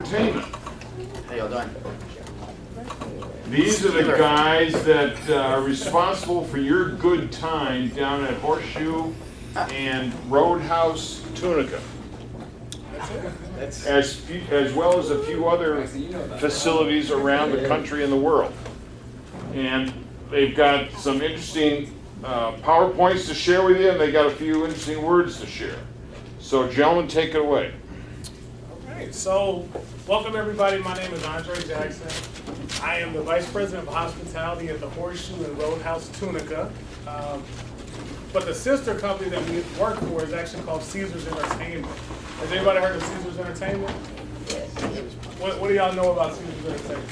Entertainment. How y'all doing? These are the guys that are responsible for your good time down at Horseshoe and Roadhouse Tunica, as well as a few other facilities around the country and the world. And they've got some interesting PowerPoints to share with you, and they got a few interesting words to share. So, gentlemen, take it away. Okay, so welcome everybody. My name is Andre Jackson. I am the Vice President of Hospitality at the Horseshoe and Roadhouse Tunica. But the sister company that we work for is actually called Caesars Entertainment. Has anybody heard of Caesars Entertainment? Yes. What do y'all know about Caesars Entertainment?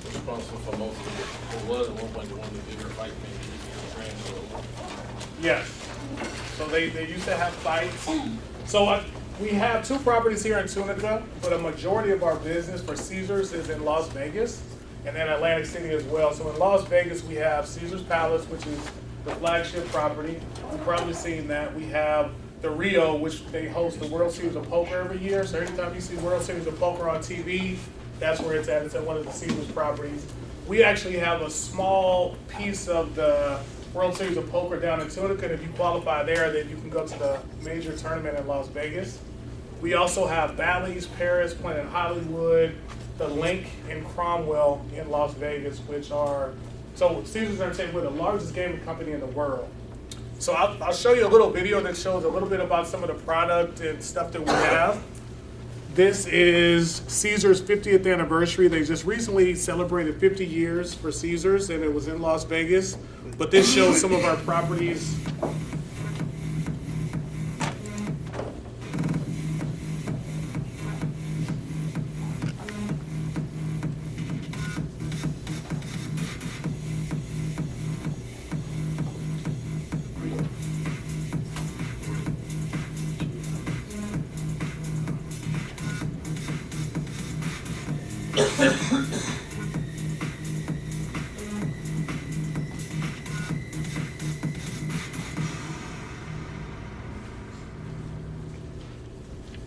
Responsible for most of it. It was at one point one of the bigger fight venues. Yes. So they used to have fights. So we have two properties here in Tunica, but a majority of our business for Caesars is in Las Vegas and then Atlantic City as well. So in Las Vegas, we have Caesars Palace, which is the flagship property. You've probably seen that. We have the Rio, which they host the World Series of Poker every year. So every time you see World Series of Poker on TV, that's where it's at. It's at one of the Caesars properties. We actually have a small piece of the World Series of Poker down in Tunica, and if you qualify there, then you can go to the major tournament in Las Vegas. We also have Bally's, Paris, Planet Hollywood, the Link, and Cromwell in Las Vegas, which are, so Caesars Entertainment, we're the largest gaming company in the world. So I'll show you a little video that shows a little bit about some of the product and stuff that we have. This is Caesars 50th anniversary. They just recently celebrated 50 years for Caesars, and it was in Las Vegas. But this shows some of our properties.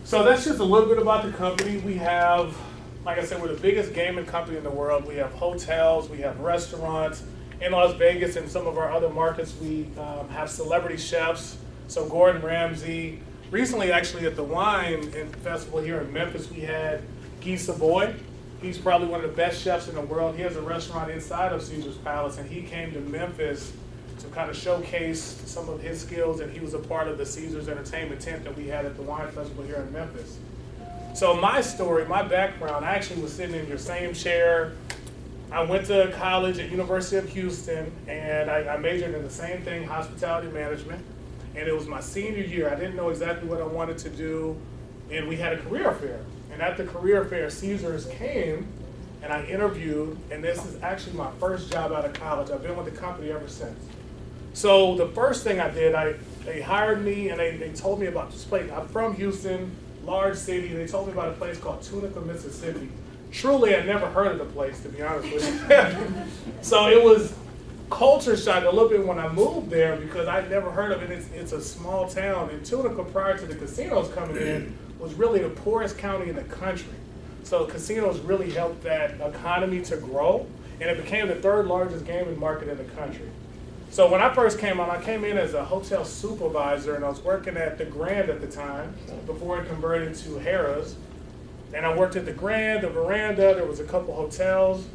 So that's just a little bit about the company. We have, like I said, we're the biggest gaming company in the world. We have hotels, we have restaurants. In Las Vegas and some of our other markets, we have celebrity chefs. So Gordon Ramsay. Recently, actually, at the Wine Festival here in Memphis, we had Guy Savoy. He's probably one of the best chefs in the world. He has a restaurant inside of Caesars Palace, and he came to Memphis to kind of showcase some of his skills, and he was a part of the Caesars Entertainment tent that we had at the Wine Festival here in Memphis. So my story, my background, I actually was sitting in your same chair. I went to college at University of Houston, and I majored in the same thing, hospitality management, and it was my senior year. I didn't know exactly what I wanted to do, and we had a career fair. And at the career fair, Caesars came, and I interviewed, and this is actually my first job out of college. I've been with the company ever since. So the first thing I did, they hired me, and they told me about this place. I'm from Houston, large city. They told me about a place called Tunica, Mississippi. Truly, I'd never heard of the place, to be honest with you. So it was culture shock a little bit when I moved there because I'd never heard of it. It's a small town, and Tunica, prior to the casinos coming in, was really the poorest county in the country. So casinos really helped that economy to grow, and it became the third largest gaming market in the country. So when I first came on, I came in as a hotel supervisor, and I was working at the Grand at the time, before it converted to Harrah's. And I worked at the Grand, the Veranda, there was a couple hotels.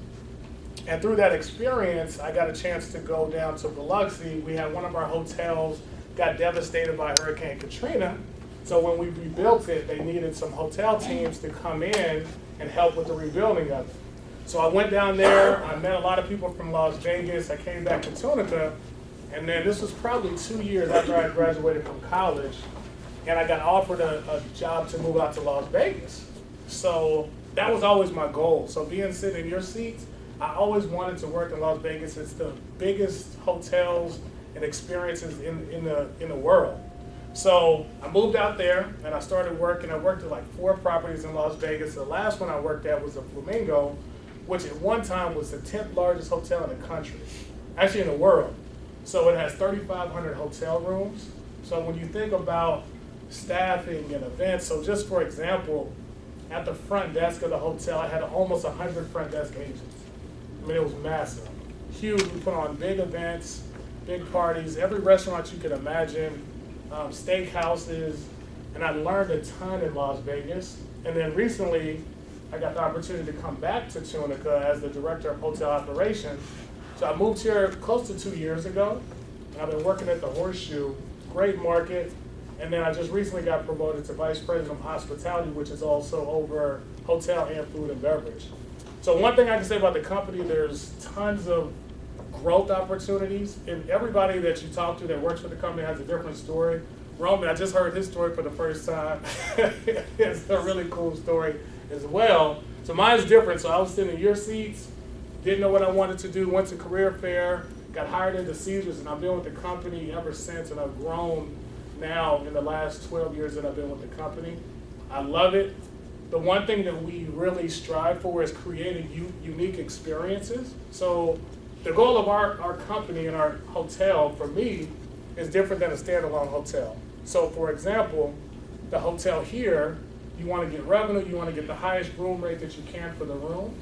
And through that experience, I got a chance to go down to Biloxi. We had one of our hotels got devastated by Hurricane Katrina. So when we rebuilt it, they needed some hotel teams to come in and help with the rebuilding of it. So I went down there, I met a lot of people from Las Vegas, I came back to Tunica, and then this was probably 2 years after I graduated from college, and I got offered a job to move out to Las Vegas. So that was always my goal. So being sitting in your seats, I always wanted to work in Las Vegas. It's the biggest hotels and experiences in the world. So I moved out there and I started working. I worked at like 4 properties in Las Vegas. The last one I worked at was the Flamingo, which at one time was the 10th largest hotel in the country, actually in the world. So it has 3,500 hotel rooms. So when you think about staffing and events, so just for example, at the front desk of the hotel, I had almost 100 front desk agents. I mean, it was massive, huge. We put on big events, big parties, every restaurant you could imagine, steakhouses, and I learned a ton in Las Vegas. And then recently, I got the opportunity to come back to Tunica as the director of hotel operations. So I moved here close to 2 years ago, and I've been working at the Horseshoe, great market. And then I just recently got promoted to vice president of hospitality, which is also over hotel and food and beverage. So one thing I can say about the company, there's tons of growth opportunities, and everybody that you talk to that works for the company has a different story. Roman, I just heard his story for the first time. It's a really cool story as well. So mine's different. So I was sitting in your seats, didn't know what I wanted to do, went to career fair, got hired into Caesars, and I've been with the company ever since, and I've grown now in the last 12 years that I've been with the company. I love it. The one thing that we really strive for is creating unique experiences. So the goal of our company and our hotel, for me, is different than a standalone hotel. So for example, the hotel here, you want to get revenue, you want to get the highest room rate that you can for the room.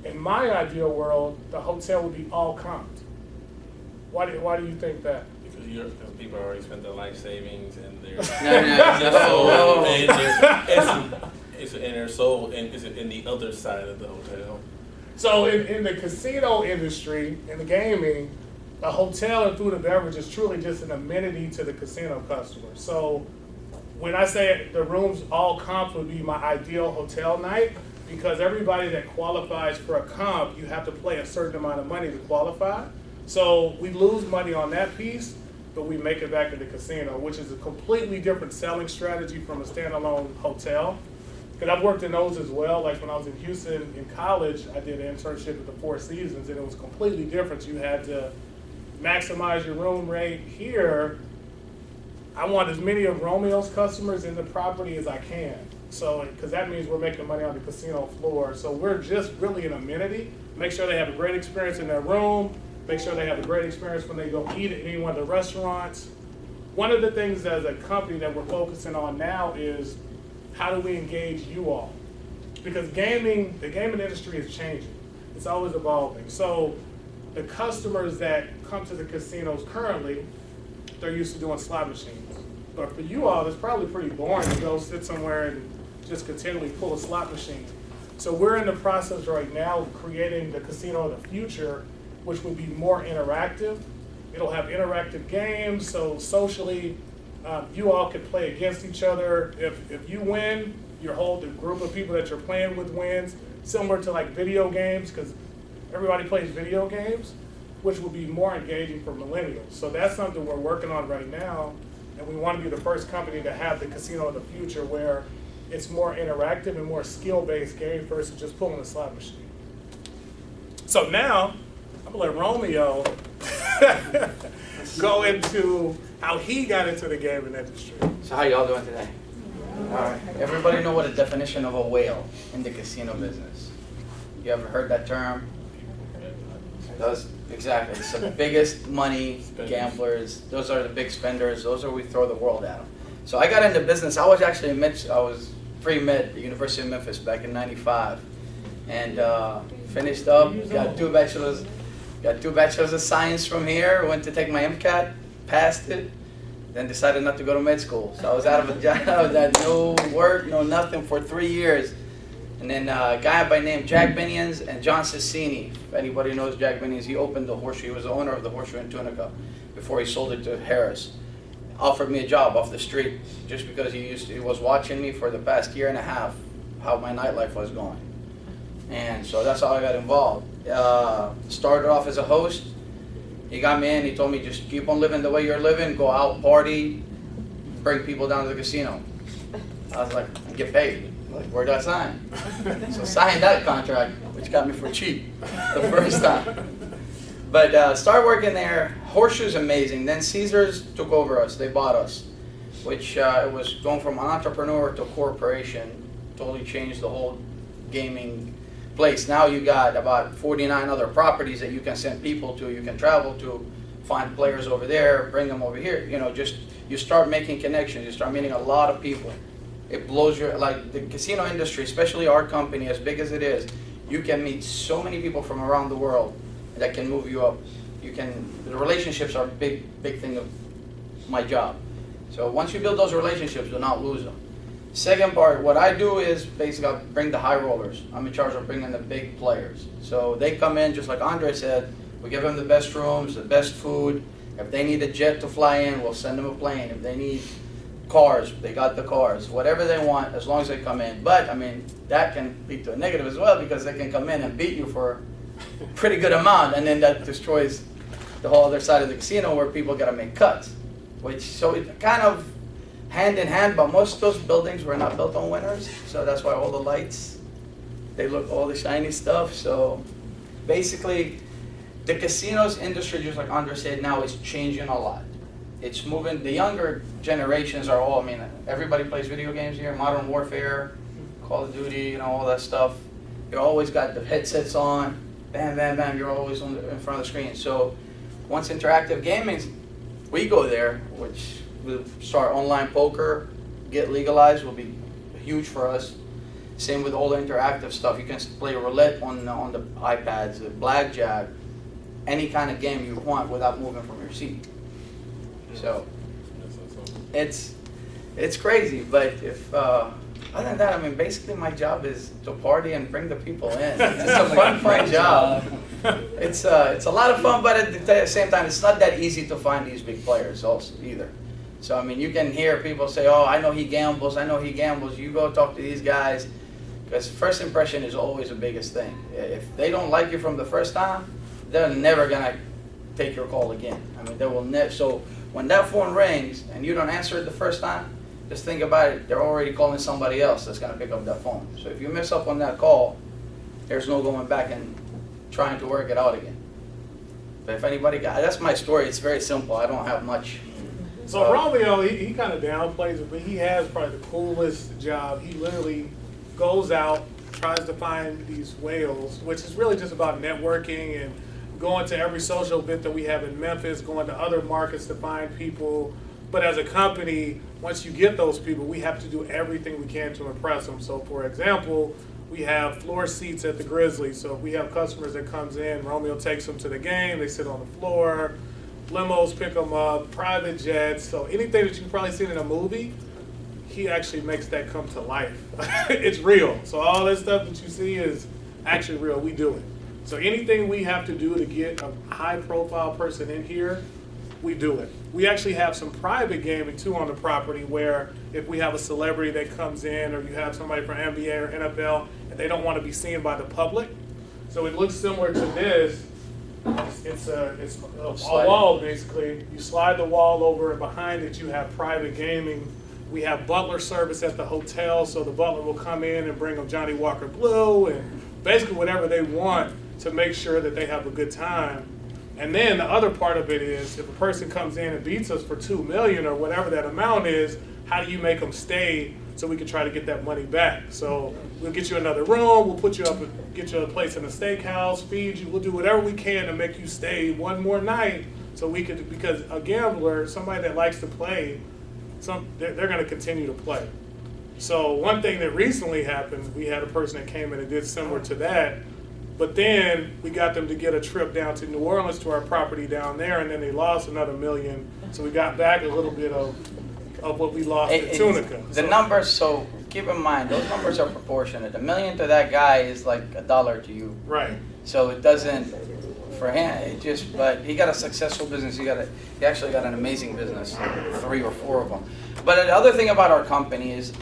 In my ideal world, the hotel would be all comped. Why do you think that? Because people already spent their life savings and their No. it's in their soul and it's in the other side of the hotel. So in the casino industry, in the gaming, a hotel and food and beverage is truly just an amenity to the casino customer. So when I say the rooms all comp would be my ideal hotel night, because everybody that qualifies for a comp, you have to play a certain amount of money to qualify. So we lose money on that piece, but we make it back to the casino, which is a completely different selling strategy from a standalone hotel. Because I've worked in those as well. Like when I was in Houston in college, I did an internship at the Four Seasons, and it was completely different. You had to maximize your room rate. Here, I want as many of Romeo's customers in the property as I can. So, because that means we're making money on the casino floor. So we're just really an amenity. Make sure they have a great experience in their room. Make sure they have a great experience when they go eat at any one of the restaurants. One of the things as a company that we're focusing on now is how do we engage you all? Because the gaming industry is changing. It's always evolving. So the customers that come to the casinos currently, they're used to doing slot machines. But for you all, it's probably pretty boring to go sit somewhere and just continually pull a slot machine. So we're in the process right now of creating the casino of the future, which will be more interactive. It'll have interactive games, so socially, you all could play against each other. If you win, your whole group of people that you're playing with wins, similar to like video games, because everybody plays video games, which will be more engaging for millennials. So that's something we're working on right now, and we want to be the first company to have the casino of the future where it's more interactive and more skill-based game versus just pulling a slot machine. So now, I'm gonna let Romeo go into how he got into the gaming industry. So how y'all doing today? All right. Everybody know what a definition of a whale in the casino business? You ever heard that term? Exactly. It's the biggest money gamblers. Those are the big spenders. Those are we throw the world at them. So I got into business. I was actually I was pre-med at the University of Memphis back in '95, and finished up. Got two bachelors of science from here. Went to take my MCAT, passed it, then decided not to go to med school. So I was out of a job. I was at no work, no nothing for 3 years. And then a guy by name Jack Binions and John Cicini. If anybody knows Jack Binions, he opened the Horseshoe. He was the owner of the Horseshoe in Tunica before he sold it to Harris. Offered me a job off the street just because he was watching me for the past year and a half, how my nightlife was going. And so that's how I got involved. Started off as a host. He got me in, he told me just keep on living the way you're living, go out, party, bring people down to the casino. I was like, I get paid. Like, where do I sign? So signed that contract, which got me for cheap the first time. But started working there. Horseshoe's amazing. Then Caesars took over us. They bought us, which it was going from an entrepreneur to a corporation. Totally changed the whole gaming place. Now you got about 49 other properties that you can send people to. You can travel to, find players over there, bring them over here. You know, just you start making connections. You start meeting a lot of people. It blows your, like the casino industry, especially our company, as big as it is, you can meet so many people from around the world that can move you up. The relationships are a big thing of my job. So once you build those relationships, do not lose them. Second part, what I do is basically I bring the high rollers. I'm in charge of bringing the big players. So they come in, just like Andre said, we give them the best rooms, the best food. If they need a jet to fly in, we'll send them a plane. If they need cars, they got the cars. Whatever they want, as long as they come in. But, I mean, that can lead to a negative as well, because they can come in and beat you for a pretty good amount, and then that destroys the whole other side of the casino where people got to make cuts. So it kind of hand in hand, but most of those buildings were not built on winners, so that's why all the lights, they look all the shiny stuff. So basically, the casinos industry, just like Andre said, now is changing a lot. It's moving, the younger generations are all, I mean, everybody plays video games here, Modern Warfare, Call of Duty, all that stuff. You always got the headsets on, bam, bam, bam, you're always in front of the screen. So once interactive gaming, we go there, which will start online poker, get legalized, will be huge for us. Same with all the interactive stuff. You can play roulette on the iPads, the blackjack, any kind of game you want without moving from your seat. So it's crazy, but if other than that, I mean, basically my job is to party and bring the people in. It's a fun job. It's a lot of fun, but at the same time, it's not that easy to find these big players also either. So I mean, you can hear people say, "Oh, I know he gambles. I know he gambles." You go talk to these guys, because first impression is always the biggest thing. If they don't like you from the first time, they're never gonna take your call again. I mean, they will never. So when that phone rings and you don't answer it the first time, just think about it. They're already calling somebody else that's gonna pick up that phone. So if you mess up on that call, there's no going back and trying to work it out again. But if anybody got, that's my story. It's very simple. I don't have much. So Romeo, he kind of downplays it, but he has probably the coolest job. He literally goes out, tries to find these whales, which is really just about networking and going to every social event that we have in Memphis, going to other markets to find people. But as a company, once you get those people, we have to do everything we can to impress them. So for example, we have floor seats at the Grizzly. So if we have customers that comes in, Romeo takes them to the game, they sit on the floor, limos pick them up, private jets. So anything that you've probably seen in a movie, he actually makes that come to life. It's real. So all that stuff that you see is actually real. We do it. So anything we have to do to get a high profile person in here, we do it. We actually have some private gaming too on the property, where if we have a celebrity that comes in, or you have somebody from NBA or NFL and they don't want to be seen by the public. So it looks similar to this. It's a wall basically. You slide the wall over, and behind it you have private gaming. We have butler service at the hotel, so the butler will come in and bring them Johnny Walker Blue and basically whatever they want to make sure that they have a good time. And then the other part of it is, if a person comes in and beats us for $2 million or whatever that amount is, how do you make them stay so we can try to get that money back? So we'll get you another room, we'll put you up, get you a place in a steakhouse, feed you, we'll do whatever we can to make you stay one more night, so we could, because a gambler, somebody that likes to play, they're going to continue to play. So one thing that recently happened, we had a person that came in and did similar to that. But then we got them to get a trip down to New Orleans to our property down there, and then they lost another $1 million. So we got back a little bit of what we lost at Tunica. The numbers, so keep in mind, those numbers are proportionate. $1 million to that guy is like $1 to you. Right. So it doesn't, for him, but he got a successful business. He actually got an amazing business, 3 or 4 of them. But the other thing about our company is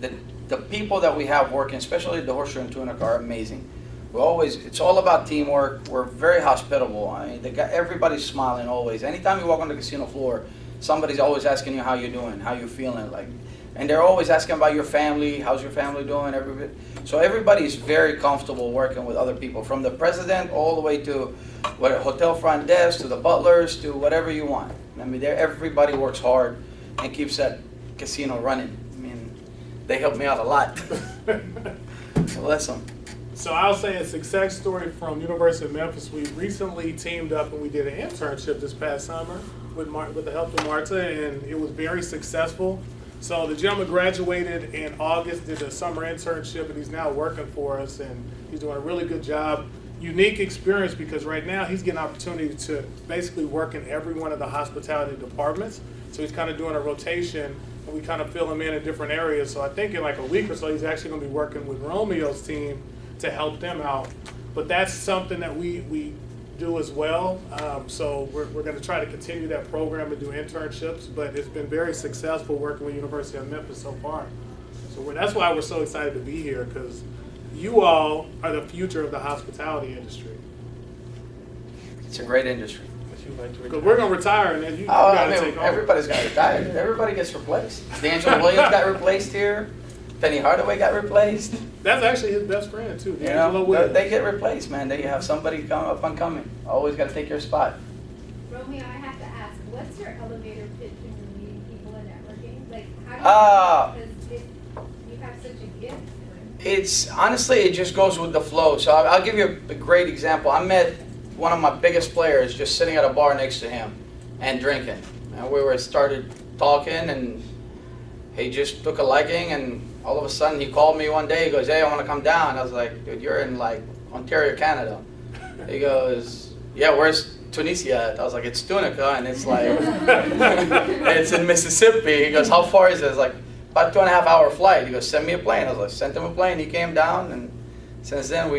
that the people that we have working, especially the Horseshoe and Tunica, are amazing. It's all about teamwork. We're very hospitable. I mean, everybody's smiling always. Anytime you walk on the casino floor, somebody's always asking you how you're doing, how you're feeling, and they're always asking about your family, how's your family doing, So everybody's very comfortable working with other people, from the president all the way to hotel front desk, to the butlers, to whatever you want. I mean, everybody works hard and keeps that casino running. I mean, they help me out a lot. So bless them. So I'll say a success story from University of Memphis. We recently teamed up and we did an internship this past summer with the help of Marta, and it was very successful. So the gentleman graduated in August, did a summer internship, and he's now working for us, and he's doing a really good job. Unique experience because right now he's getting opportunity to basically work in every one of the hospitality departments. So he's kind of doing a rotation, and we kind of fill him in different areas. So I think in like a week or so, he's actually going to be working with Romeo's team to help them out. But that's something that we do as well. So we're going to try to continue that program and do internships, but it's been very successful working with University of Memphis so far. So that's why we're so excited to be here, because you all are the future of the hospitality industry. It's a great industry. Because we're going to retire, and then you Oh, got I to mean, take over. everybody's got retired. Everybody gets replaced. D'Angelo Williams got replaced here. Penny Hardaway got replaced. That's actually his best friend, too. You D'Angelo know, Williams. they get replaced, man. They have somebody come up and coming. Always got to take your spot. Romeo, I have to ask, what's your elevator pitch when you're meeting people and networking? Like, how do you, because you have such a gift. It's honestly, it just goes with the flow. So I'll give you a great example. I met one of my biggest players just sitting at a bar next to him and drinking. And we started talking, and he just took a liking, and all of a sudden he called me one day. He goes, "Hey, I want to come down." I was like, "Dude, you're in like Ontario, Canada." He goes, "Yeah, where's Tunisia at?" I was like, "It's Tunica, and it's like it's in Mississippi." He goes, "How far is it?" I was like, "About 2.5 hour flight." He goes, "Send me a plane." I was like, sent him a plane. He came down, and since then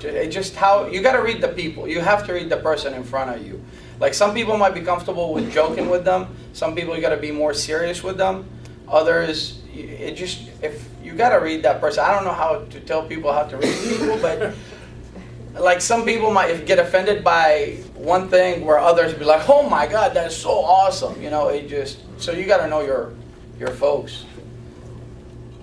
it just how you got to read the people. You have to read the person in front of you. Like some people might be comfortable with joking with them. Some people you got to be more serious with them. Others, if you got to read that person. I don't know how to tell people how to read people, but like some people might get offended by one thing where others be like, "Oh my God, that's so awesome." You know, so you got to know your folks.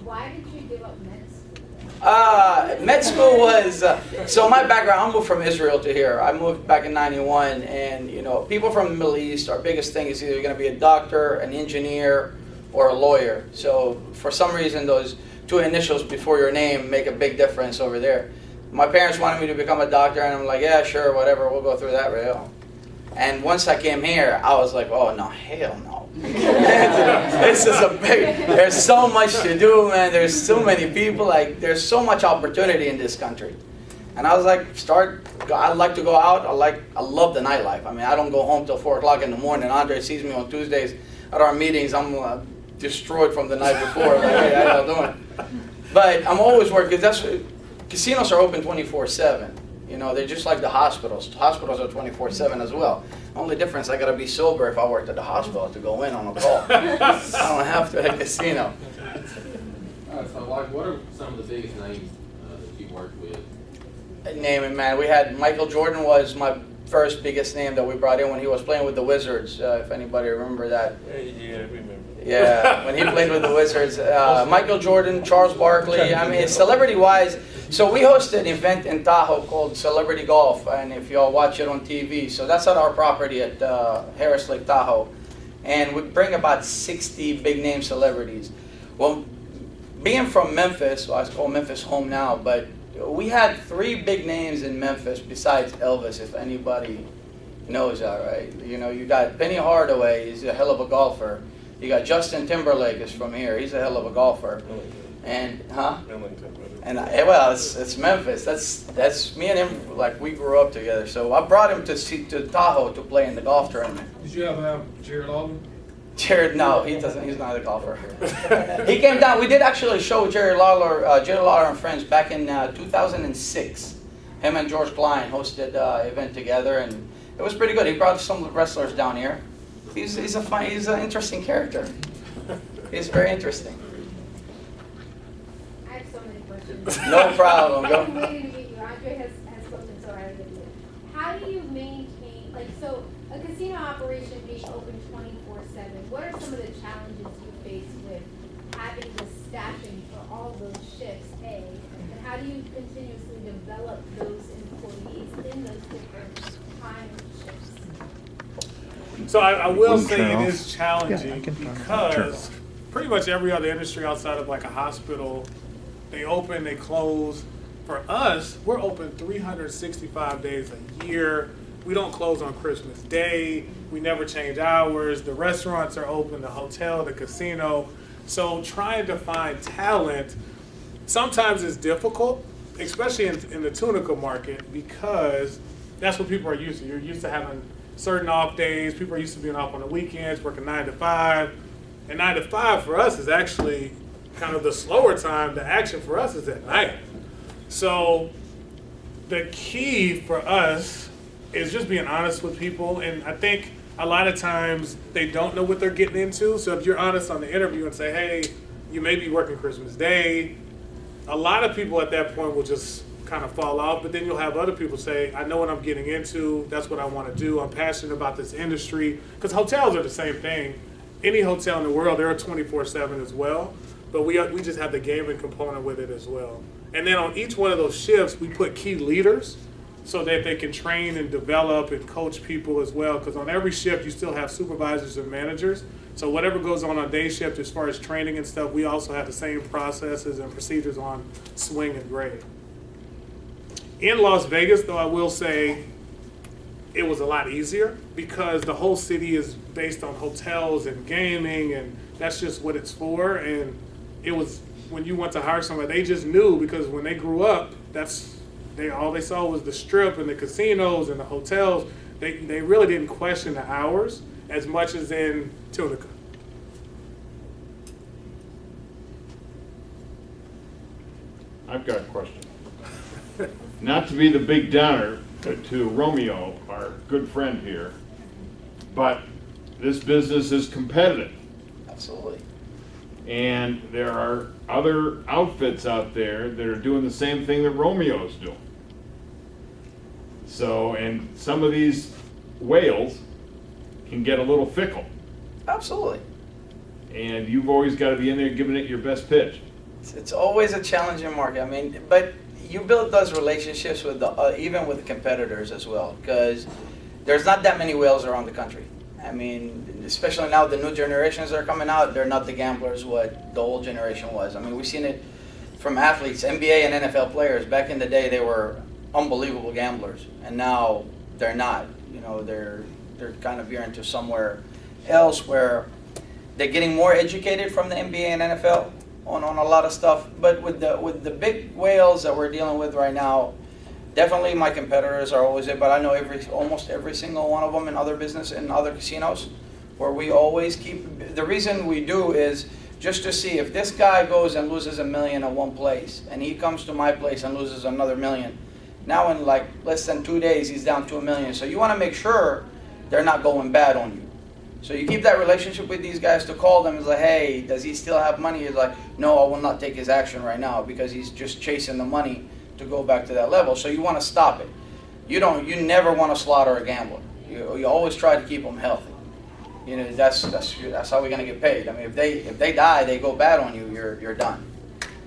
Why did you give up med school? Med school was, so my background, I moved from Israel to here. I moved back in 91, and you know, people from the Middle East, our biggest thing is either you're going to be a doctor, an engineer, or a lawyer. So for some reason, those two initials before your name make a big difference over there. My parents wanted me to become a doctor, and I'm like, yeah, sure, whatever, we'll go through that rail. And once I came here, I was like, oh no, hell no. This is there's so much to do, man. There's so many people, like there's so much opportunity in this country. And I was like, I like to go out. I love the nightlife. I mean, I don't go home till 4 o'clock in the morning. Andre sees me on Tuesdays at our meetings. I'm destroyed from the night before. Like, hey, how you doing? But I'm always working, because casinos are open 24/7. You know, they're just like the hospitals. Hospitals are 24/7 as well. Only difference, I gotta be sober if I worked at the hospital to go in on a call. I don't have to at a casino. So, like, what are some of the biggest names that you worked with? Name it, man. We had Michael Jordan was my first biggest name that we brought in when he was playing with the Wizards. If anybody remember that. Yeah, I remember. Yeah, when he played with the Wizards. Michael Jordan, Charles Barkley. I mean, celebrity-wise, so we hosted an event in Tahoe called Celebrity Golf, and if y'all watch it on TV, so that's at our property at Harris Lake Tahoe, and we bring about 60 big-name celebrities. Well, being from Memphis, well, I call Memphis home now, but we had 3 big names in Memphis besides Elvis, if anybody knows that, right? You know, you got Penny Hardaway, he's a hell of a golfer. You got Justin Timberlake is from here. He's a hell of a golfer. And and well, it's Memphis. That's me and him. Like we grew up together. So I brought him to Tahoe to play in the golf tournament. Did you ever have Jared Lawler? Jared, no, he doesn't. He's not a golfer. He came down. We did actually show Jared Lawler and Friends back in 2006. Him and George Klein hosted an event together, and it was pretty good. He brought some wrestlers down here. He's an interesting character. He's very interesting. I have so many questions. No problem. I've been waiting to meet you. Andre has spoken so highly of you. How do you maintain, like, so a casino operation being open 24/7, what are some of the challenges you face with having the staffing for all those shifts, A? And how do you continuously develop those employees in those different time shifts? So I will say it is challenging because pretty much every other industry outside of like a hospital, they open, they close. For us, we're open 365 days a year. We don't close on Christmas Day. We never change hours. The restaurants are open, the hotel, the casino. So trying to find talent sometimes is difficult, especially in the Tunica market, because that's what people are used to. You're used to having certain off days. People are used to being off on the weekends, working 9 to 5. And 9 to 5 for us is actually kind of the slower time. The action for us is at night. So the key for us is just being honest with people. And I think a lot of times they don't know what they're getting into. So if you're honest on the interview and say, hey, you may be working Christmas Day, a lot of people at that point will just kind of fall off. But then you'll have other people say, I know what I'm getting into. That's what I want to do. I'm passionate about this industry. Because hotels are the same thing. Any hotel in the world, they're 24/7 as well. But we just have the gaming component with it as well. And then on each one of those shifts, we put key leaders so that they can train and develop and coach people as well. Because on every shift, you still have supervisors and managers. So whatever goes on day shift as far as training and stuff, we also have the same processes and procedures on swing and grade. In Las Vegas, though, I will say it was a lot easier because the whole city is based on hotels and gaming, and that's just what it's for. And it was, when you went to hire somebody, they just knew, because when they grew up, all they saw was the strip and the casinos and the hotels. They really didn't question the hours as much as in Tunica. I've got a question. Not to be the big downer to Romeo, our good friend here, but this business is competitive. Absolutely. And there are other outfits out there that are doing the same thing that Romeo's doing. So, and some of these whales can get a little fickle. Absolutely. And you've always got to be in there giving it your best pitch. It's always a challenging market. I mean, but you build those relationships with even with the competitors as well, because there's not that many whales around the country. I mean, especially now the new generations that are coming out, they're not the gamblers what the old generation was. I mean, we've seen it from athletes, NBA and NFL players. Back in the day, they were unbelievable gamblers, and now they're not. You know, they're kind of veering to somewhere else where they're getting more educated from the NBA and NFL on a lot of stuff. But with the big whales that we're dealing with right now, definitely my competitors are always there. But I know almost every single one of them in other business and other casinos, where we always keep. The reason we do is just to see if this guy goes and loses $1 million at one place, and he comes to my place and loses another $1 million. Now in like less than 2 days, he's down to $1 million. So you want to make sure they're not going bad on you. So you keep that relationship with these guys to call them. It's like, hey, does he still have money? He's like, no, I will not take his action right now because he's just chasing the money to go back to that level. So you want to stop it. You never want to slaughter a gambler. You always try to keep them healthy. You know, that's how we're gonna get paid. I mean, if they die, they go bad on you, you're done.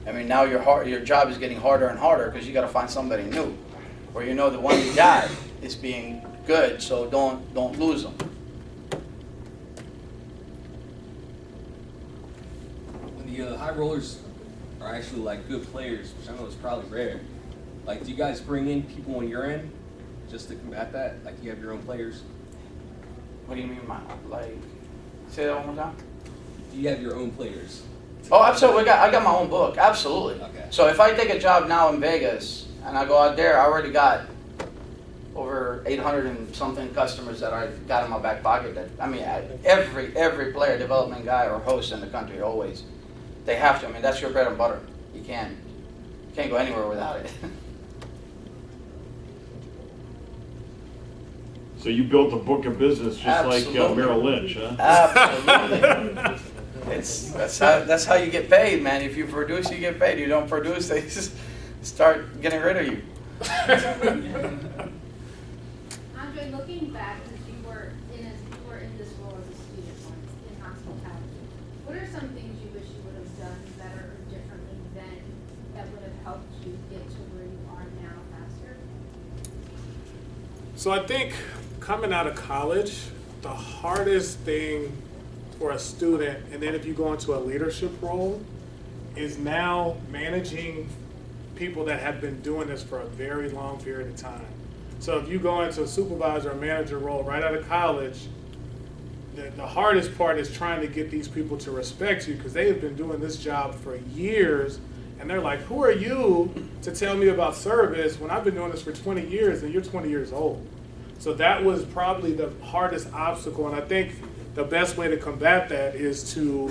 I mean, now your job is getting harder and harder because you got to find somebody new, where you know the one you got is being good, so don't lose them. When the high rollers are actually like good players, which I know is probably rare, like do you guys bring in people on your end just to combat that? Like you have your own players? What do you mean, say that one more time? Do you have your own players? Oh, absolutely. I got my own book. Absolutely. Okay. So if I take a job now in Vegas and I go out there, I already got over 800 and something customers that I got in my back pocket. Every player development guy or host in the country always, they have to. I mean, that's your bread and butter. You can't go anywhere without it. So you built a book of business just like Absolutely. Merrill Lynch, huh? Absolutely. That's how you get paid, man. If you produce, you get paid. You don't produce, they just start getting rid of you. Andre, looking back, since you were in this role as a student once in hospitality, what are some things you wish you would have done better or differently then that would have helped you get to where you are now faster? So I think coming out of college, the hardest thing for a student, and then if you go into a leadership role, is now managing people that have been doing this for a very long period of time. So if you go into a supervisor or manager role right out of college, the hardest part is trying to get these people to respect you because they have been doing this job for years. And they're like, who are you to tell me about service when I've been doing this for 20 years and you're 20 years old? So that was probably the hardest obstacle. And I think the best way to combat that is to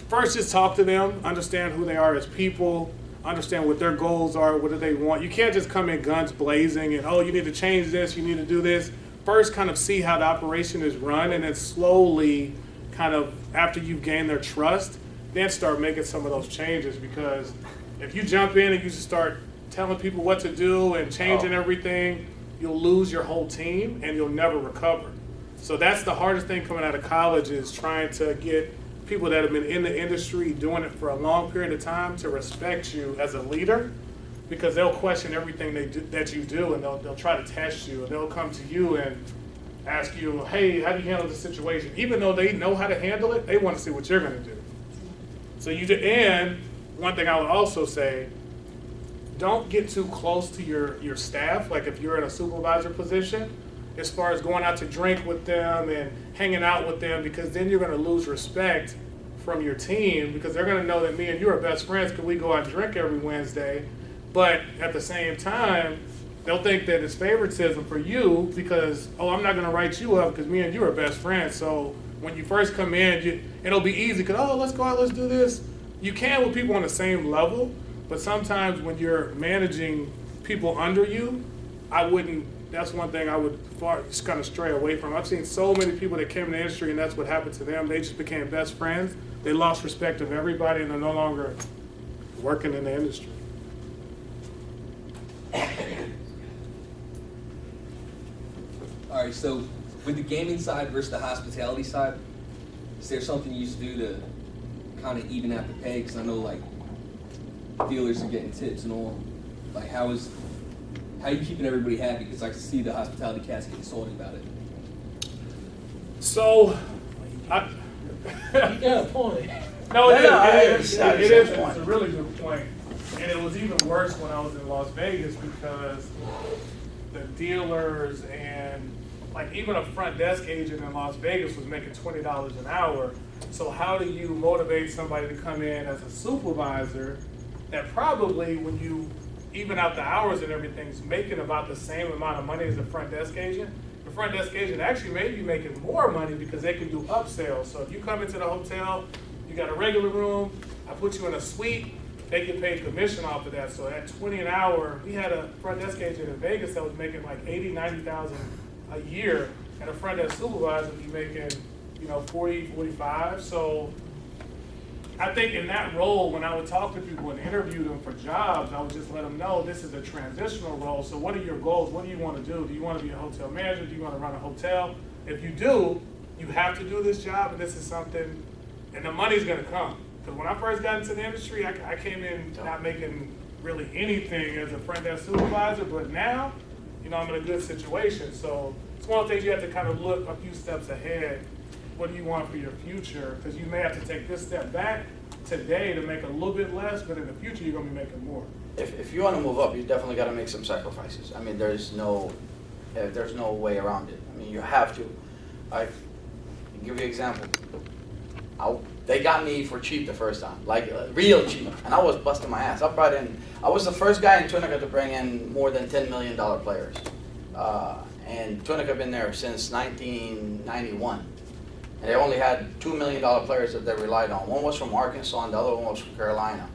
first just talk to them, understand who they are as people, understand what their goals are, what do they want. You can't just come in guns blazing and, oh, you need to change this, you need to do this. First kind of see how the operation is run, and then slowly kind of, after you've gained their trust, then start making some of those changes. Because if you jump in and you just start telling people what to do and changing everything, you'll lose your whole team and you'll never recover. So that's the hardest thing coming out of college, is trying to get people that have been in the industry doing it for a long period of time to respect you as a leader, because they'll question everything that you do, and they'll try to test you, and they'll come to you and ask you, hey, how do you handle this situation? Even though they know how to handle it, they want to see what you're going to do. So and one thing I would also say, don't get too close to your staff. Like if you're in a supervisor position, as far as going out to drink with them and hanging out with them, because then you're going to lose respect from your team, because they're going to know that me and you are best friends because we go out and drink every Wednesday. But at the same time, they'll think that it's favoritism for you because, oh, I'm not going to write you up because me and you are best friends. So when you first come in, it'll be easy because, oh, let's go out, let's do this. You can with people on the same level, but sometimes when you're managing people under you, that's one thing I would just kind of stray away from. I've seen so many people that came in the industry and that's what happened to them. They just became best friends. They lost respect of everybody and they're no longer working in the industry. All right, so with the gaming side versus the hospitality side, is there something you used to do to kind of even out the pay? Because I know like dealers are getting tips and all. Like how are you keeping everybody happy? Because I can see the hospitality cats getting salty about it. So, You got a point. No, it I is. understand. It is. Point. It's a really good point. And it was even worse when I was in Las Vegas because the dealers and like even a front desk agent in Las Vegas was making $20 an hour. So how do you motivate somebody to come in as a supervisor that probably when you even out the hours and everything is making about the same amount of money as the front desk agent? The front desk agent actually may be making more money because they can do upsells. So if you come into the hotel, you got a regular room, I put you in a suite, they get paid commission off of that. So at $20 an hour, we had a front desk agent in Vegas that was making like $80,000, $90,000 a year, and a front desk supervisor would be making, $40,000, $45,000. So I think in that role, when I would talk to people and interview them for jobs, I would just let them know this is a transitional role. So what are your goals? What do you want to do? Do you want to be a hotel manager? Do you want to run a hotel? If you do, you have to do this job, and this is something, and the money's going to come. Because when I first got into the industry, I came in not making really anything as a front desk supervisor, but now, I'm in a good situation. So it's one of the things you have to kind of look a few steps ahead. What do you want for your future? Because you may have to take this step back today to make a little bit less, but in the future you're going to be making more. If you want to move up, you definitely got to make some sacrifices. I mean, there's no way around it. I mean, you have to. I'll give you an example. They got me for cheap the first time, like real cheap, and I was busting my ass. I was the first guy in Tunica to bring in more than $10 million players. And Tunica been there since 1991. And they only had $2 million players that they relied on. One was from Arkansas and the other one was from Carolina.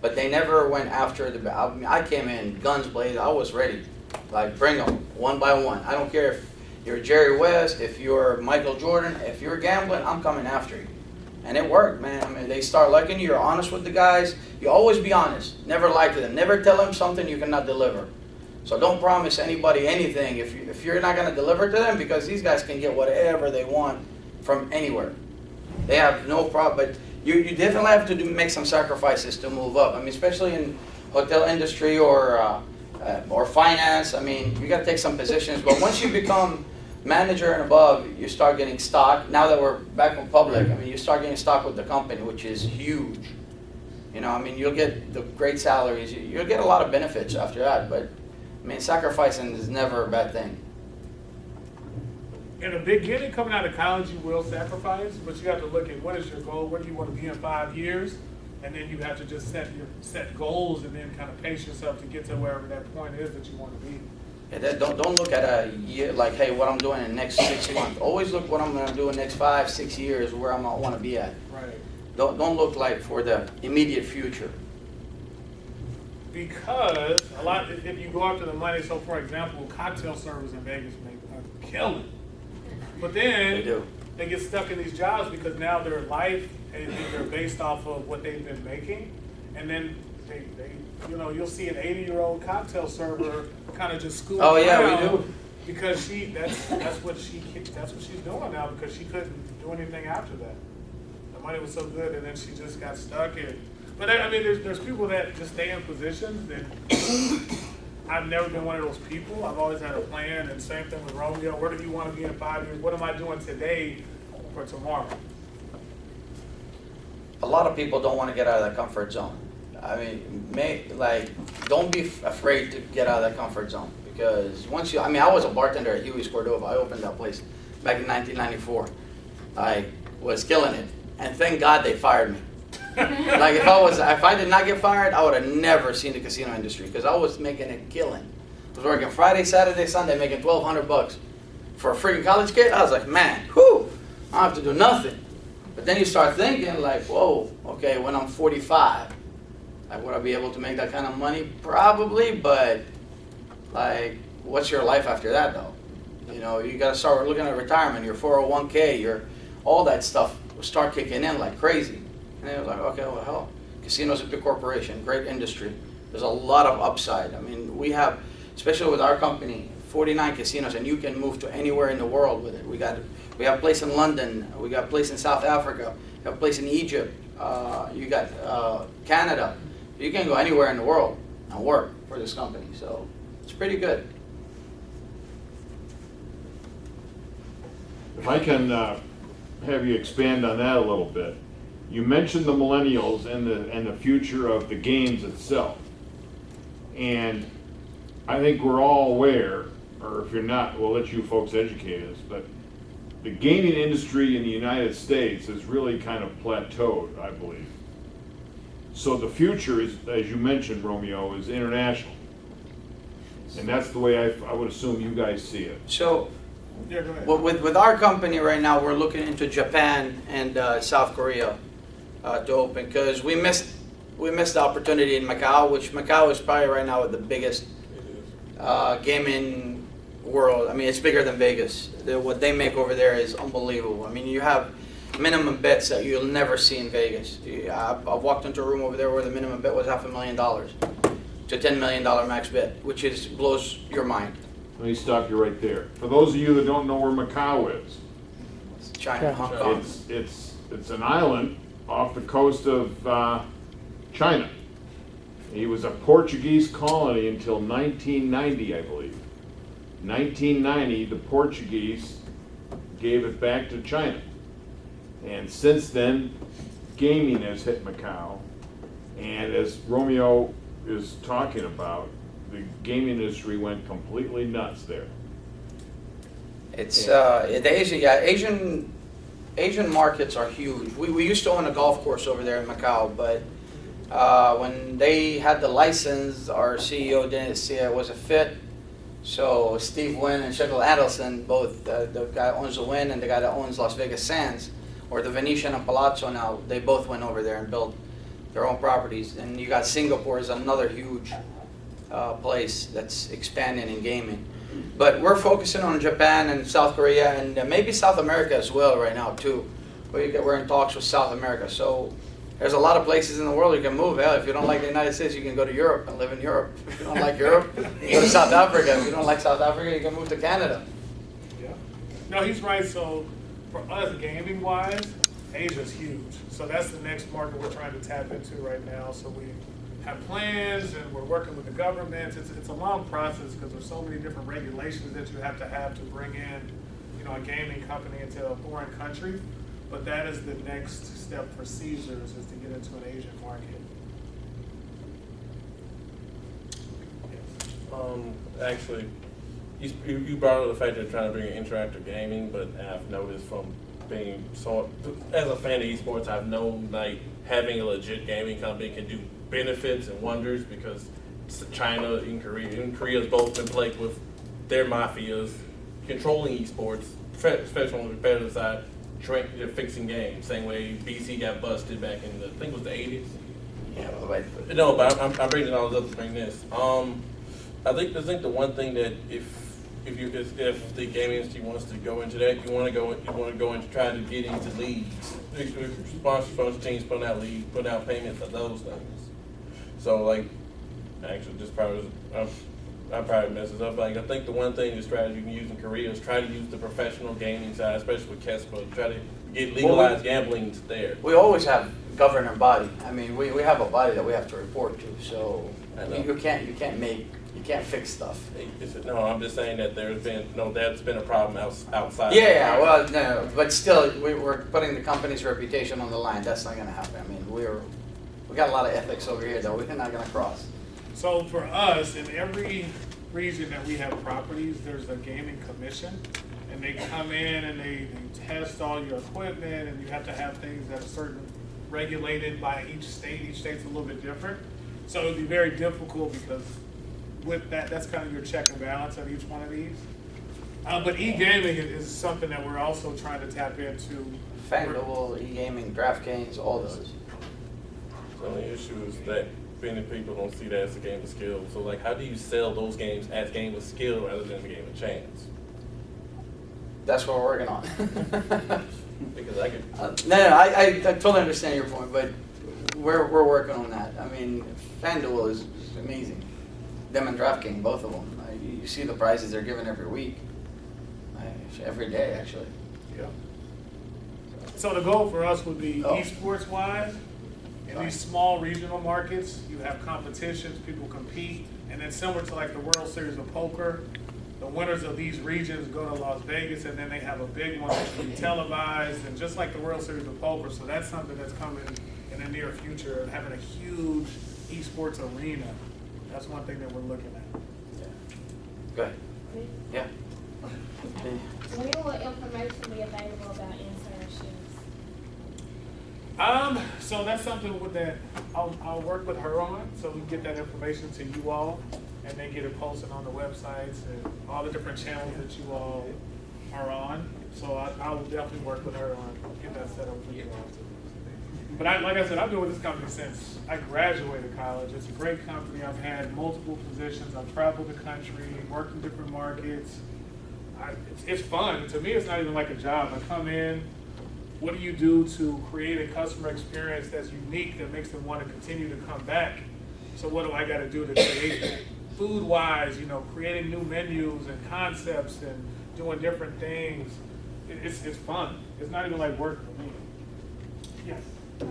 But they never went after I came in guns blazing. I was ready. Like, bring them one by one. I don't care if you're Jerry West, if you're Michael Jordan, if you're gambling, I'm coming after you. And it worked, man. I mean, they start liking you. You're honest with the guys. You always be honest. Never lie to them. Never tell them something you cannot deliver. So don't promise anybody anything if you're not going to deliver to them, because these guys can get whatever they want from anywhere. They have no problem. But you definitely have to make some sacrifices to move up. I mean, especially in hotel industry or finance. I mean, you got to take some positions. But once you become manager and above, you start getting stock. Now that we're back in public, I mean, you start getting stock with the company, which is huge. I mean, you'll get the great salaries. You'll get a lot of benefits after that. But I mean, sacrificing is never a bad thing. in the beginning, coming out of college, you will sacrifice, but you have to look at what is your goal, where do you want to be in 5 years, and then you have to just set goals and then kind of pace yourself to get to wherever that point is that you want to be. And then don't look at a year like, hey, what I'm doing in the next 6 months. Always look what I'm going to do in the next 5, 6 years, where I want to be at. Right. Don't look like for the immediate future. Because a lot, if you go after the money, so for example, cocktail servers in Vegas make a killing. But then They do. they get stuck in these jobs because now their life and they're based off of what they've been making, and then they you'll see an 80-year-old cocktail server kind of just school Oh, yeah, we around do. because that's what she's doing now because she couldn't do anything after that. The money was so good, and then she just got stuck in. But I mean, there's people that just stay in positions that. I've never been one of those people. I've always had a plan, and same thing with Romeo. Where do you want to be in 5 years? What am I doing today for tomorrow? A lot of people don't want to get out of their comfort zone. I mean, don't be afraid to get out of that comfort zone because I was a bartender at Huey's Cordova. I opened that place back in 1994. I was killing it, and thank God they fired me. Like if I did not get fired, I would have never seen the casino industry because I was making a killing. I was working Friday, Saturday, Sunday, making $1,200 for a freaking college kid. I was like, man, whew, I don't have to do nothing. But then you start thinking like, whoa, okay, when I'm 45, like would I be able to make that kind of money? Probably, but like, what's your life after that though? You know, you got to start looking at retirement, your 401k, your all that stuff will start kicking in like crazy. And they was like, okay, well, hell, casino's a big corporation, great industry. There's a lot of upside. I mean, we have, especially with our company, 49 casinos, and you can move to anywhere in the world with it. We have a place in London, we got a place in South Africa, we have a place in Egypt, you got Canada. You can go anywhere in the world and work for this company, so it's pretty good. If I can have you expand on that a little bit. You mentioned the millennials and the future of the games itself. And I think we're all aware, or if you're not, we'll let you folks educate us, but the gaming industry in the United States has really kind of plateaued, I believe. So the future is, as you mentioned, Romeo, is international. And that's the way I would assume you guys see it. So Yeah, go ahead. with our company right now, we're looking into Japan and South Korea to open because we missed the opportunity in Macau, which Macau is probably right now the biggest gaming world. I mean, it's bigger than Vegas. What they make over there is unbelievable. I mean, you have minimum bets that you'll never see in Vegas. I've walked into a room over there where the minimum bet was $500,000 to $10 million max bet, which blows your mind. Let me stop you right there. For those of you that don't know where Macau is, China, Hong Kong. it's an island off the coast of China. He was a Portuguese colony until 1990, I believe. 1990, the Portuguese gave it back to China. And since then, gaming has hit Macau. And as Romeo is talking about, the gaming industry went completely nuts there. It's the Asian markets are huge. We used to own a golf course over there in Macau, but when they had the license, our CEO didn't see it was a fit. So Steve Wynn and Shekel Adelson, both the guy who owns the Wynn and the guy that owns Las Vegas Sands, or the Venetian and Palazzo now, they both went over there and built their own properties. And you got Singapore is another huge place that's expanding in gaming. But we're focusing on Japan and South Korea and maybe South America as well right now too. We're in talks with South America. So there's a lot of places in the world you can move. Hell, if you don't like the United States, you can go to Europe and live in Europe. If you don't like Europe, you go to South Africa. If you don't like South Africa, you can move to Canada. Yeah. No, he's right. So for us, gaming wise, Asia's huge. So that's the next market we're trying to tap into right now. So we have plans and we're working with the government. It's a long process because there's so many different regulations that you have to bring in, a gaming company into a foreign country. But that is the next step for Caesars, is to get into an Asian market. Yes. Actually, You brought up the fact that they're trying to bring in interactive gaming, but I've noticed from being so, as a fan of esports, I've known like having a legit gaming company can do benefits and wonders because China and Korea's both been plagued with their mafias controlling esports, especially on the competitive side, they're fixing games. Same way BC got busted back in the, I think it was the 80s. Yeah, but No, but I'm bringing all this up to bring this. I think the one thing that if the gaming industry wants to go into that, you want to go into trying to get into leagues, sponsor teams, putting out leagues, putting out payments of those things. So like, actually, this probably I probably mess this up. Like I think the one thing the strategy you can use in Korea is try to use the professional gaming side, especially with KESPA, try to get legalized gambling there. we always have governing body. I mean, we have a body that we have to report to, so I know. you can't fix stuff. No, I'm just saying that that's been a problem outside. Yeah, well, no, but still, we're putting the company's reputation on the line. That's not gonna happen. I mean, we got a lot of ethics over here that we're not gonna cross. So for us, in every region that we have properties, there's a gaming commission. And they come in and they test all your equipment, and you have to have things that are certain regulated by each state. Each state's a little bit different. So it'd be very difficult because with that, that's kind of your check and balance of each one of these. But e-gaming is something that we're also trying to tap into. FanDuel, e-gaming, DraftKings, all those. So the issue is that many people don't see that as a game of skill. So like, how do you sell those games as game of skill rather than a game of chance? That's what we're working on. Because I could. No, I totally understand your point, but we're working on that. I mean, FanDuel is amazing. Them and DraftKings, both of them. You see the prizes they're giving every week, every day actually. Yeah. So the goal for us would be Oh. esports wise, in these small regional markets, you have competitions, people compete, and then similar to like the World Series of Poker, the winners of these regions go to Las Vegas, and then they have a big one that's being televised, and just like the World Series of Poker, so that's something that's coming in the near future, having a huge esports arena. That's one thing that we're looking at. Go ahead. Yeah. When will information be available about internships? So that's something that I'll work with her on, so we can get that information to you all, and then get it posted on the websites and all the different channels that you all are on. So I will definitely work with her on get that set up for you all. But like I said, I've been with this company since I graduated college. It's a great company. I've had multiple positions. I've traveled the country, worked in different markets. It's fun. To me, it's not even like a job. I come in, what do you do to create a customer experience that's unique, that makes them want to continue to come back? So what do I got to do to create that? Food-wise, creating new menus and concepts and doing different things. It's fun. It's not even like work for me. Yes. Do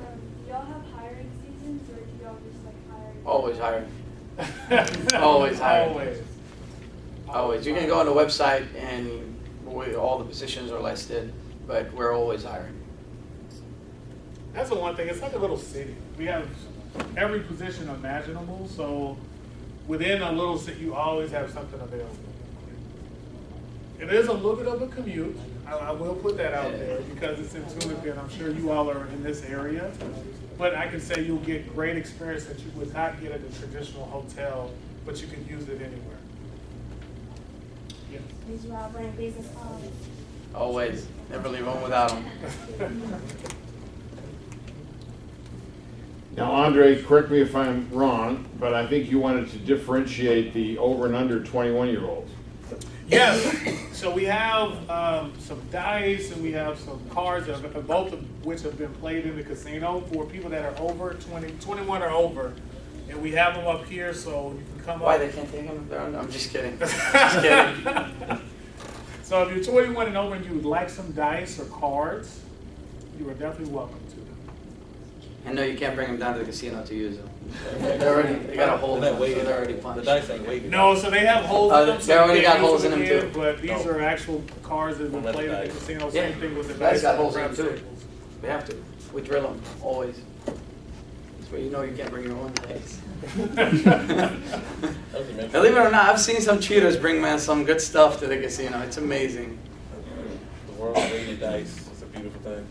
y'all have hiring seasons, or do y'all just like hire? Always hiring. Always hiring. Always. Always. You can go on the website and all the positions are listed, but we're always hiring. That's the one thing. It's like a little city. We have every position imaginable, so within a little city, you always have something available. It is a little bit of a commute. I will put that out there because it's in Tunica, and I'm sure you all are in this area. But I can say you'll get great experience that you would not get at a traditional hotel, but you can use it anywhere. Yes. Is y'all bring business cards? Always. Never leave home without them. Now, Andre, correct me if I'm wrong, but I think you wanted to differentiate the over and under 21-year-olds. Yes. So we have some dice and we have some cards, both of which have been played in the casino for people that are over 21 or over. And we have them up here, so you can come Why up. they can't take them? I'm just kidding. Just kidding. So if you're 21 and over and you would like some dice or cards, you are definitely welcome to them. I know you can't bring them down to the casino to use them. They got a hole in them, so they're already The punched. dice ain't weighted. No, so they have holes in them. So they already you got can't use holes in them again, too. But these are actual cards that have been Well, played at the dice. casino. Yeah, Same thing with the dice dice. got and holes in crap them too. tables. We have to. We drill them, always. That's where you know you can't bring your own dice. Believe it or not, I've seen some cheaters bring, man, some good stuff to the casino. It's amazing. The world of really dice. It's a beautiful thing.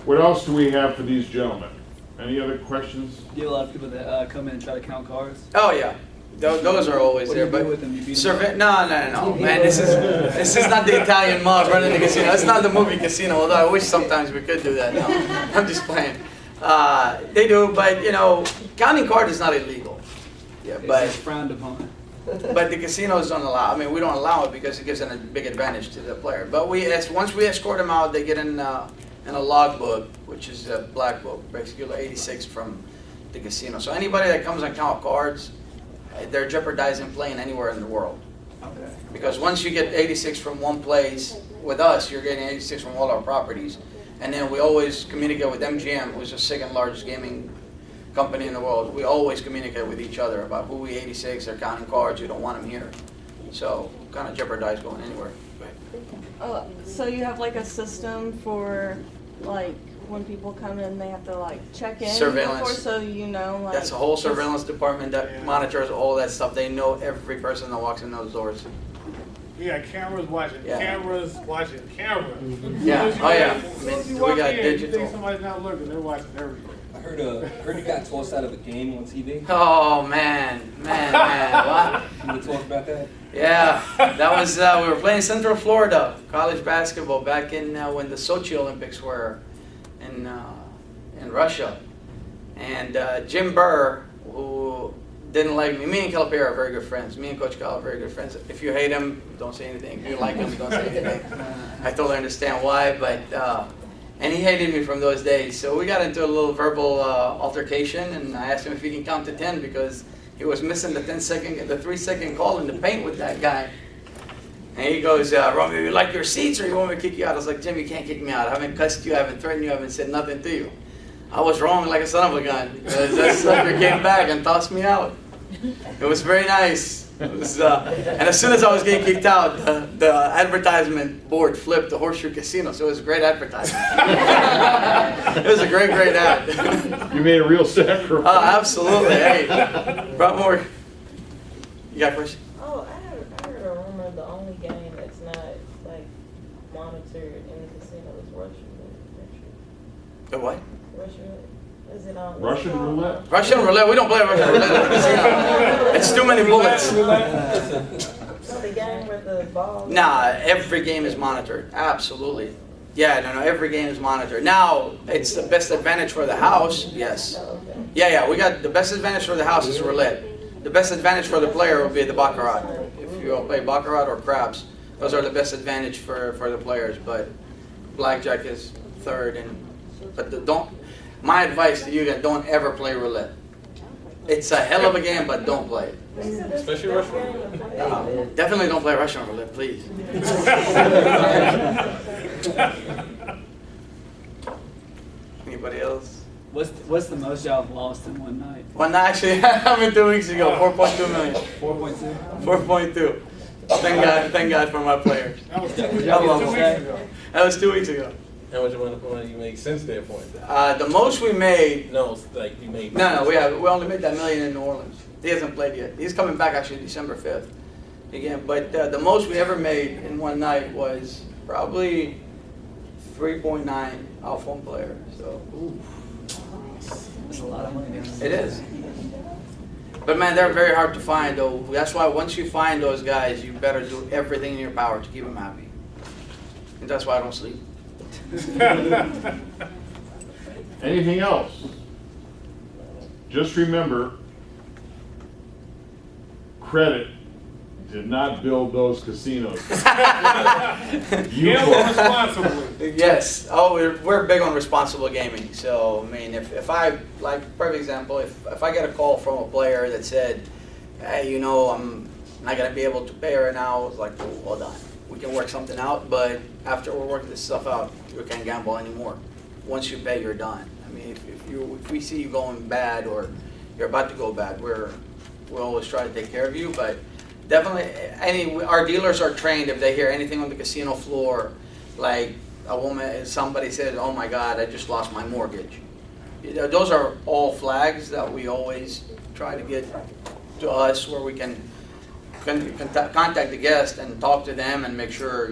What else do we have for these gentlemen? Any other questions? You have a lot of people that come in and try to count cards. Oh yeah, those are always What do there. you But do with them? You beat them no, man. This is not the Italian mob running the casino. It's not the movie Casino. Although I wish sometimes we could do that. No, I'm just playing. They do, but counting cards is not illegal. Yeah, but It's frowned upon. But the casinos don't allow. I mean, we don't allow it because it gives them a big advantage to the player. But once we escort them out, they get in a logbook, which is a black book, basically 86 from the casino. So anybody that comes and count cards, they're jeopardizing playing anywhere in the world. Okay. Because once you get 86 from one place, with us, you're getting 86 from all our properties. And then we always communicate with MGM, who's the second largest gaming company in the world. We always communicate with each other about who we 86, they're counting cards, you don't want them here. So kind of jeopardize going anywhere. So you have like a system for like when people come in, they have to like check in Surveillance. before, so like That's a whole surveillance department that monitors all that stuff. They know every person that walks in those doors. Yeah, cameras watching Yeah. cameras watching cameras. Yeah. As soon as you Oh, yeah. walk- As soon as you We walk got in, you digital. think somebody's not looking, they're watching everything. I heard he got tossed out of a game on TV. Oh man. What? Can you talk about that? Yeah, that was we were playing Central Florida college basketball back in when the Sochi Olympics were in Russia, and Jim Burr, who didn't like me and Calipari are very good friends. Me and Coach Cal are very good friends. If you hate him, don't say anything. If you like him, don't say anything. I totally understand why, but and he hated me from those days. So we got into a little verbal altercation, and I asked him if he can count to 10 because he was missing the 3-second call in the paint with that guy. And he goes, Romeo, you like your seats or you want me to kick you out? I was like, Jim, you can't kick me out. I haven't cussed you, I haven't threatened you, I haven't said nothing to you. I was wrong like a son of a gun because that sucker came back and tossed me out. It was very nice. It was, and as soon as I was getting kicked out, the advertisement board flipped to Horseshoe Casino, so it was a great advertisement. It was a great ad. You made a real sacrifice. Oh, absolutely. Hey, brought more. You got a question? Oh, I heard a rumor the only game that's not like monitored in the casino is Russian roulette. The what? Russian roulette. Is it on Russian roulette? Russian roulette? We don't play Russian roulette in the casino. It's too many bullets. So the game where the ball. Nah, every game is monitored. Absolutely. Yeah, no, every game is monitored. Now, it's the best advantage for the house, yes. Oh, okay. Yeah, we got the best advantage for the house is roulette. The best advantage for the player will be the baccarat. If you play baccarat or craps, those are the best advantage for the players. But blackjack is third. My advice to you guys: don't ever play roulette. It's a hell of a game, but don't play it. Especially Russian roulette. Definitely don't play Russian roulette, please. Anybody else? What's the most y'all have lost in one night? Well, no, actually, happened 2 weeks ago. 4.2 million. 4.2. 4.2. Thank God for my players. That was 2 I love weeks them. ago. That was 2 weeks ago. How much money you make since that point? The most we made. No, it's like you made. No, we only made that million in New Orleans. He hasn't played yet. He's coming back actually December 5th again. But the most we ever made in one night was probably 3.9 off one player. So That's a lot of money. it is. But man, they're very hard to find though. That's why once you find those guys, you better do everything in your power to keep them happy. And that's why I don't sleep. Anything else? Just remember, credit did not build those casinos. You Gamble will. responsibly. Yes. Oh, we're big on responsible gaming. So, I mean, if I, like, perfect example, if I get a call from a player that said, hey, I'm not going to be able to pay right now, it's like, oh, well done. We can work something out, but after we're working this stuff out, you can't gamble anymore. Once you pay, you're done. I mean, if we see you going bad or you're about to go bad, we'll always try to take care of you, but definitely, our dealers are trained if they hear anything on the casino floor, like somebody says, oh my God, I just lost my mortgage. those are all flags that we always try to get to us where we can contact the guest and talk to them and make sure,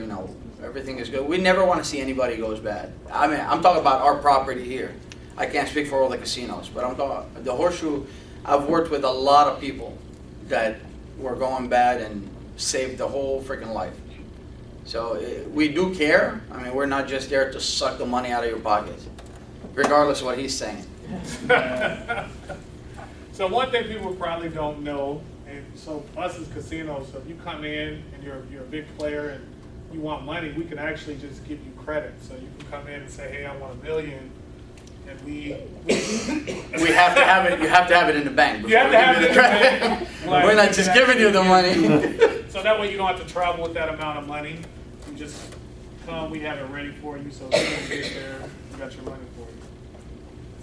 everything is good. We never want to see anybody goes bad. I mean, I'm talking about our property here. I can't speak for all the casinos, but I'm talking, the Horseshoe, I've worked with a lot of people that were going bad and saved the whole freaking life. So we do care. I mean, we're not just there to suck the money out of your pockets, regardless of what he's saying. So one thing people probably don't know, and so us as casinos, so if you come in and you're a big player and you want money, we can actually just give you credit. So you can come in and say, hey, I want $1 million, and we have to have it. You have to have it in the bank. You have to have it in the credit. bank. Like, We're not just giving you the money. So that way you don't have to travel with that amount of money. You just come, we have it ready for you, so as soon as you get there, we got your money for you.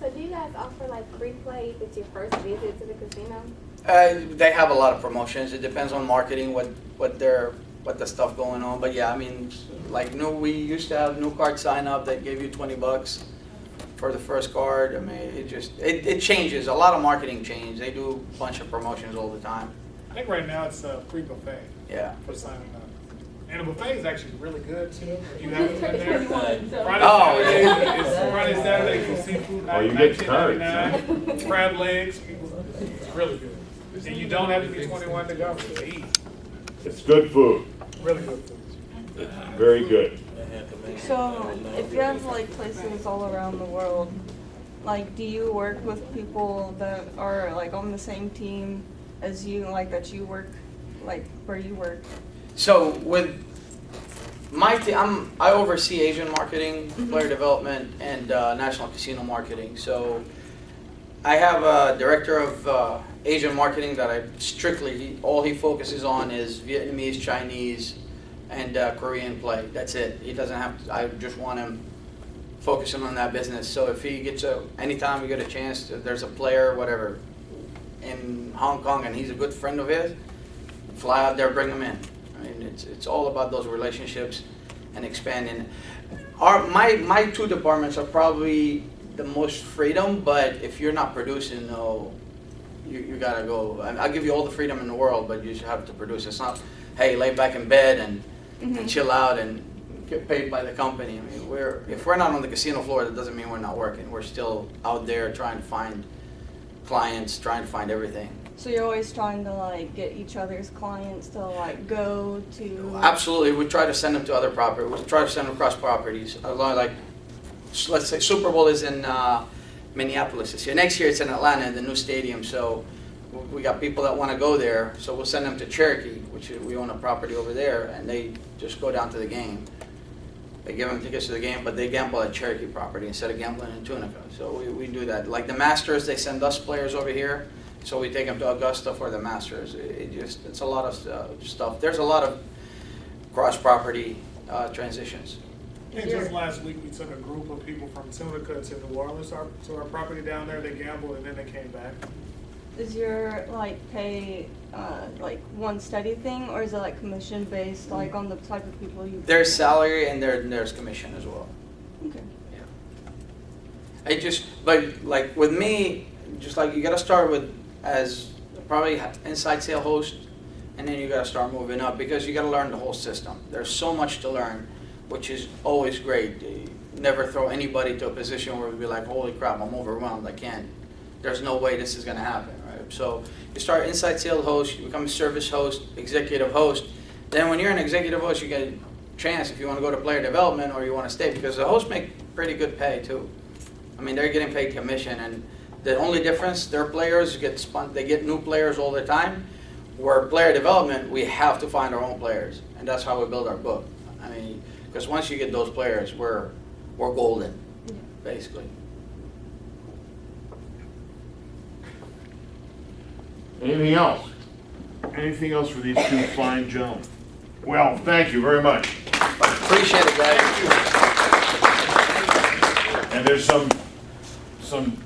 So do you guys offer like free play if it's your first visit to the casino? They have a lot of promotions. It depends on marketing, what the stuff going on. But yeah, I mean, like we used to have new card sign up that gave you $20 for the first card. I mean, it changes. A lot of marketing change. They do a bunch of promotions all the time. I think right now it's a free buffet. Yeah. For signing up. And the buffet is actually really good too. You haven't been there. Oh, Friday, Saturday, for seafood Oh, night, you get cards, $19.99. Crab legs, it's really good. And you don't have to be 21 to go to eat. It's good food, Really good food. very good. So, if you have like places all around the world, like, do you work with people that are like on the same team as you, like that you work, like where you work? So with my team, I oversee Asian marketing, player development, and national casino marketing. So I have a director of Asian marketing that I strictly, all he focuses on is Vietnamese, Chinese, and Korean play. That's it. He doesn't have to, I just want him focusing on that business. So if he gets anytime we get a chance, there's a player, whatever, in Hong Kong and he's a good friend of his, fly out there, bring him in. I mean, it's all about those relationships and expanding. My two departments are probably the most freedom, but if you're not producing, no, you gotta go. I'll give you all the freedom in the world, but you should have to produce. It's not, hey, lay back in bed and chill out and get paid by the company. I mean, if we're not on the casino floor, that doesn't mean we're not working. We're still out there trying to find clients, trying to find everything. So you're always trying to like get each other's clients to like go to. Absolutely, we try to send them to other properties. We try to send them across properties. Like, let's say Super Bowl is in Minneapolis this year. Next year it's in Atlanta, the new stadium. So we got people that want to go there. So we'll send them to Cherokee, which we own a property over there, and they just go down to the game. They give them tickets to the game, but they gamble at Cherokee property instead of gambling in Tunica. So we do that. Like the Masters, they send us players over here. So we take them to Augusta for the Masters. It's a lot of stuff. There's a lot of cross-property transitions. And just last week, we took a group of people from Tunica to New Orleans, to our property down there. They gambled and then they came back. Is your like pay like one steady thing, or is it like commission based, like on the type of people you? There's salary and there's commission as well. Okay. Yeah. But like with me, just like you got to start with as probably inside sale host, and then you got to start moving up because you got to learn the whole system. There's so much to learn, which is always great. You never throw anybody to a position where we'd be like, holy crap, I'm overwhelmed. I can't. There's no way this is going to happen, right? So you start inside sales host, you become a service host, executive host. Then when you're an executive host, you get a chance if you want to go to player development or you want to stay, because the hosts make pretty good pay too. I mean, they're getting paid commission, and the only difference, their players they get new players all the time. Where player development, we have to find our own players, and that's how we build our book. I mean, because once you get those players, we're golden, basically. Anything else? Anything else for these two fine gentlemen? Well, thank you very much. Appreciate it, guys. And there's some